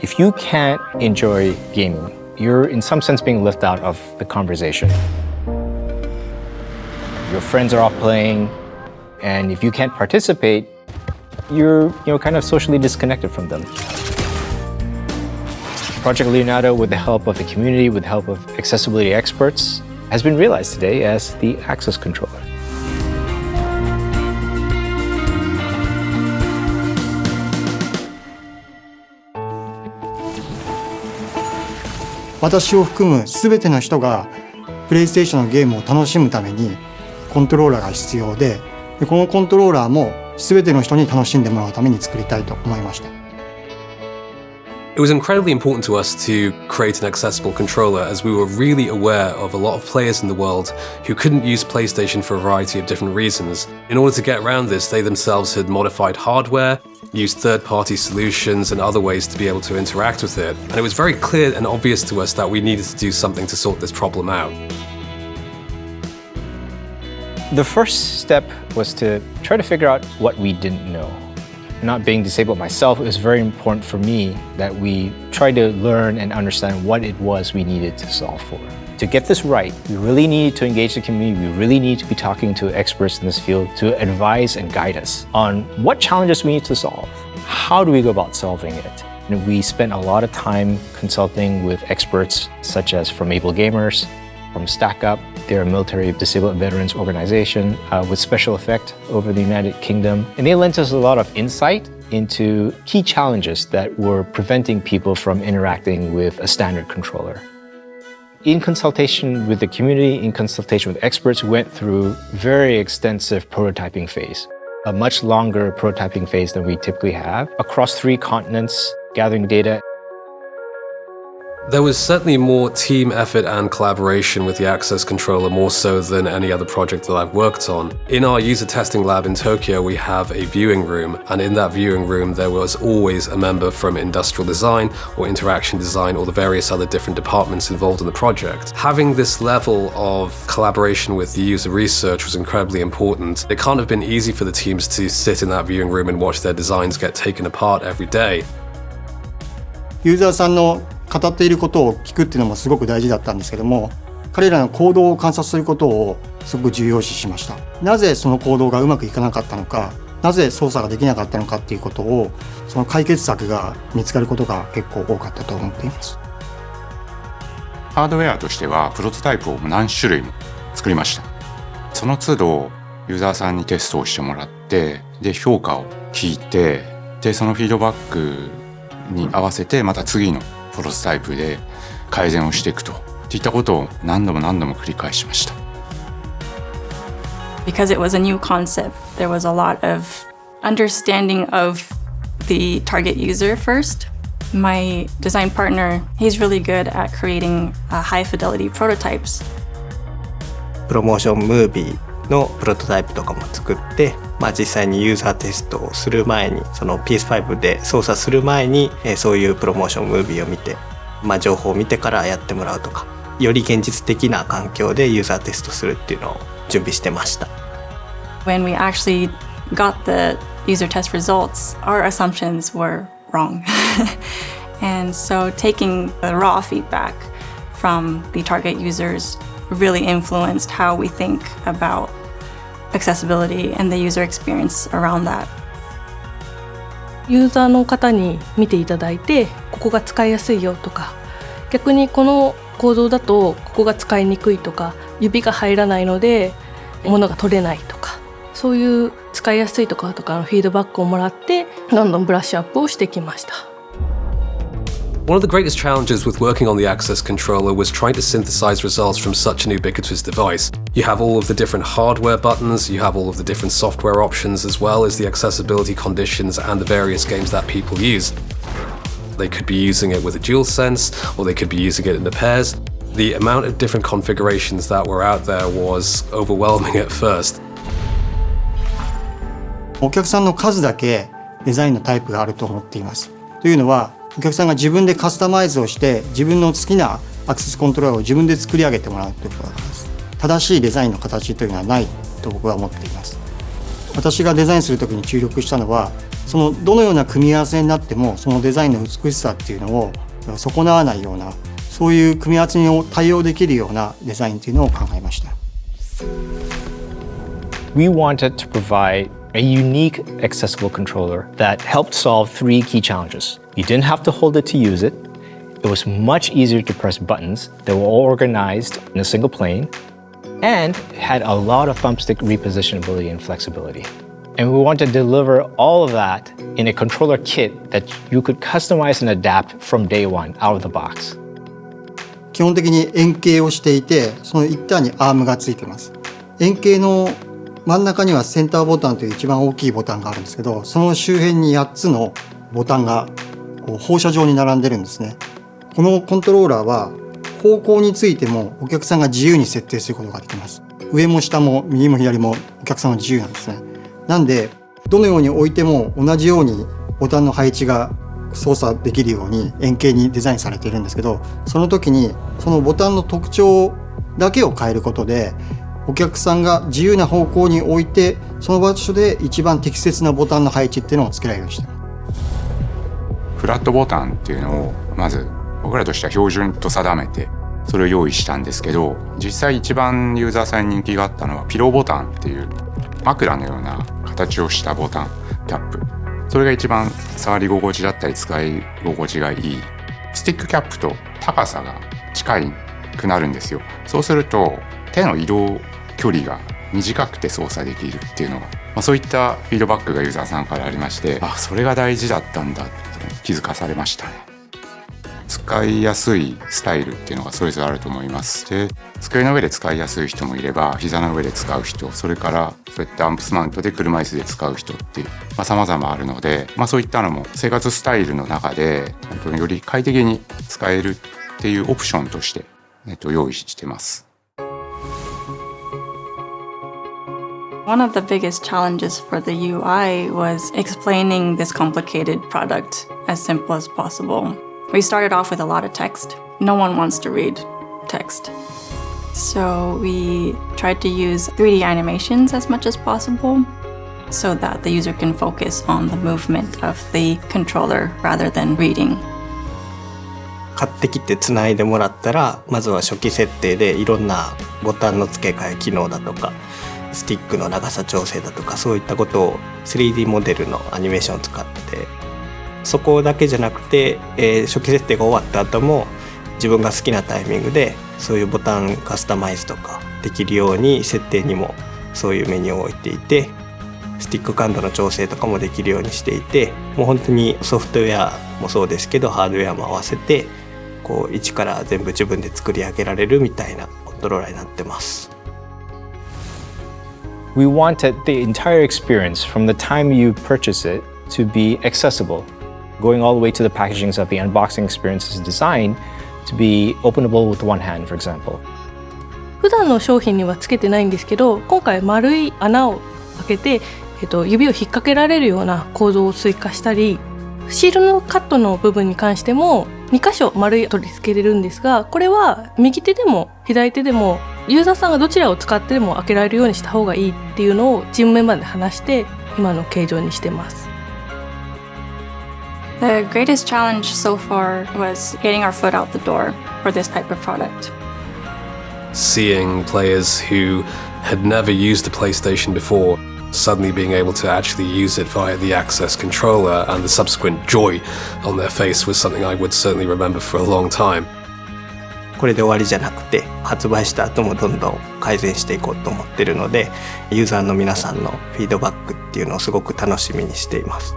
If you can't enjoy gaming, you're in some sense being left out of the conversation. Your friends are all playing, and if you can't participate, you're kind of socially disconnected from them. Project Leonardo, with the help of the community, with the help of accessibility experts, has been realized today as the access controller. 私を含む全ての人がプレイステーションのゲームを楽しむためにコントローラーが必要で、このコントローラーも全ての人に楽しんでもらうために作りたいと思いました。It was incredibly important to us to create an accessible controller, as we were really aware of a lot of players in the world who couldn't use PlayStation for a variety of different reasons. In order to get around this, they themselves had modified hardware, used third-party solutions and other ways to be able to interact with it. And it was very clear and obvious to us that we needed to do something to sort this problem out. The first step was to try to figure out what we didn't know. Not being disabled myself, it was very important for me that we try to learn and understand what it was we needed to solve for. To get this right, we really need to engage the community. We really need to be talking to experts in this field to advise and guide us on what challenges we need to solve. How do we go about solving it? And we spent a lot of time consulting with experts such as from Able Gamers, from Stack Up. They're a military disabled veterans organization with special effect over the United Kingdom. And they lent us a lot of insight into key challenges that were preventing people from interacting with a standard controller. In consultation with the community, in consultation with experts, we went through very extensive prototyping phase, a much longer prototyping phase than we typically have, across 3 continents, gathering data. There was certainly more team effort and collaboration with the Access Controller, more so than any other project that I've worked on. In our user testing lab in Tokyo, we have a viewing room, and in that viewing room there was always a member from industrial design or interaction design or the various other different departments involved in the project. Having this level of collaboration with the user research was incredibly important. It can't have been easy for the teams to sit in that viewing room and watch their designs get taken apart every day. ユーザーさんの語っていることを聞くっていうのもすごく大事だったんですけども、彼らの行動を観察することをすごく重要視しました。なぜその行動がうまくいかなかったのか、なぜ操作ができなかったのかっていうことを、その解決策が見つかることが結構多かったと思っています。ハードウェアとしてはプロトタイプを何種類も作りました。その都度ユーザーさんにテストをしてもらって、で評価を聞いて、でそのフィードバックに合わせてまた次のプロトタイプで改善をしていくといったことを何度も繰り返しました。Because it was a new concept, there was a lot of understanding of the target user first. My design partner, he's really good at creating high fidelity prototypes. プロモーションムービーのプロトタイプとかも作って、実際にユーザーテストをする前に、その PS5 で操作する前に、そういうプロモーションムービーを見て、情報を見てからやってもらうとか、より現実的な環境でユーザーテストするっていうのを準備してました。When we actually got the user test results, our assumptions were wrong. And so taking the raw feedback from the target users really influenced how we think about accessibility and the user experience around that. ユーザーの方に見ていただいて、ここが使いやすいよとか、逆にこの構造だとここが使いにくいとか、指が入らないので物が取れないとか、そういう使いやすいとかのフィードバックをもらって、どんどんブラッシュアップをしてきました。One of the greatest challenges with working on the Access Controller was trying to synthesize results from such an ubiquitous device. You have all of the different hardware buttons, you have all of the different software options, as well as the accessibility conditions and the various games that people use. They could be using it with a DualSense, or they could be using it in the pairs. The amount of different configurations that were out there was overwhelming at first. お客さんの数だけデザインのタイプがあると思っています。というのは、お客さんが自分でカスタマイズをして自分の好きなアクセスコントローラーを自分で作り上げてもらうということです。正しいデザインの形というのはないと僕は思っています。私がデザインするときに注力したのは、そのどのような組み合わせになってもそのデザインの美しさっていうのを損なわないような、そういう組み合わせに対応できるようなデザインっていうのを考えました。We wanted to provide a unique accessible controller that helped solve 3 key challenges. You didn't have to hold it to use it. It was much easier to press buttons that were all organized in a single plane, and had a lot of thumbstick repositionability and flexibility. And we want to deliver all of that in a controller kit that you could customize and adapt from day one out of the box. 基本的に円形をしていて、その一端にアームがついています。円形の真ん中にはセンターボタンという一番大きいボタンがあるんですけど、その周辺に8つのボタンが放射状に並んでるんですね。このコントローラーは方向についてもお客さんが自由に設定することができます。上も下も右も左もお客さんの自由なんですね。なんでどのように置いても同じようにボタンの配置が操作できるように円形にデザインされているんですけど、その時にそのボタンの特徴だけを変えることで、お客さんが自由な方向に置いて、その場所で一番適切なボタンの配置っていうのをつけられるようにしてます。フラットボタンっていうのをまず僕らとしては標準と定めてそれを用意したんですけど、実際一番ユーザーさんに人気があったのはピローボタンっていう枕のような形をしたボタンキャップ、それが一番触り心地だったり使い心地がいい。スティックキャップと高さが近くなるんですよ。そうすると手の移動距離が短くて操作できるっていうのが、そういったフィードバックがユーザーさんからありまして、それが大事だったんだって気づかされましたね。使いやすいスタイルっていうのがそれぞれあると思います。で、机の上で使いやすい人もいれば、膝の上で使う人、それからそういったアンプスマウントで車椅子で使う人っていう、様々あるので、そういったのも生活スタイルの中で本当により快適に使えるっていうオプションとして、用意してます。One of the biggest challenges for the UI was explaining this complicated product as simple as possible. We started off with a lot of text. No one wants to read text. So we tried to use 3D animations as much as possible so that the user can focus on the movement of the controller rather than reading. 買ってきてつないでもらったら、まずは初期設定でいろんなボタンの付け替え機能だとか、スティックの長さ調整だとか、そういったことを 3D モデルのアニメーションを使って、そこだけじゃなくて、初期設定が終わった後も自分が好きなタイミングでそういうボタンカスタマイズとかできるように設定にもそういうメニューを置いていて、スティック感度の調整とかもできるようにしていて、もう本当にソフトウェアもそうですけどハードウェアも合わせてこう一から全部自分で作り上げられるみたいなコントローラーになってます。We wanted the entire experience from the time you purchase it to be accessible, going all the way to the packagings of the unboxing experience's design to be openable with one hand, for example. 普段の商品にはつけてないんですけど、今回丸い穴を開けて、指を引っ掛けられるような構造を追加したり、シールのカットの部分に関しても2箇所丸い取り付けれるんですが、これは右手でも左手でもユーザーさんがどちらを使ってでも開けられるようにした方がいいっていうのをチームメンバーで話して今の形状にしてます。The greatest challenge so far was getting our foot out the door for this type of product. Seeing players who had never used a PlayStation before suddenly being able to actually use it via the access controller and the subsequent joy on their face was something I would certainly remember for a long time. これで終わりじゃなくて、発売した後もどんどん改善していこうと思ってるので、ユーザーの皆さんのフィードバックっていうのをすごく楽しみにしています。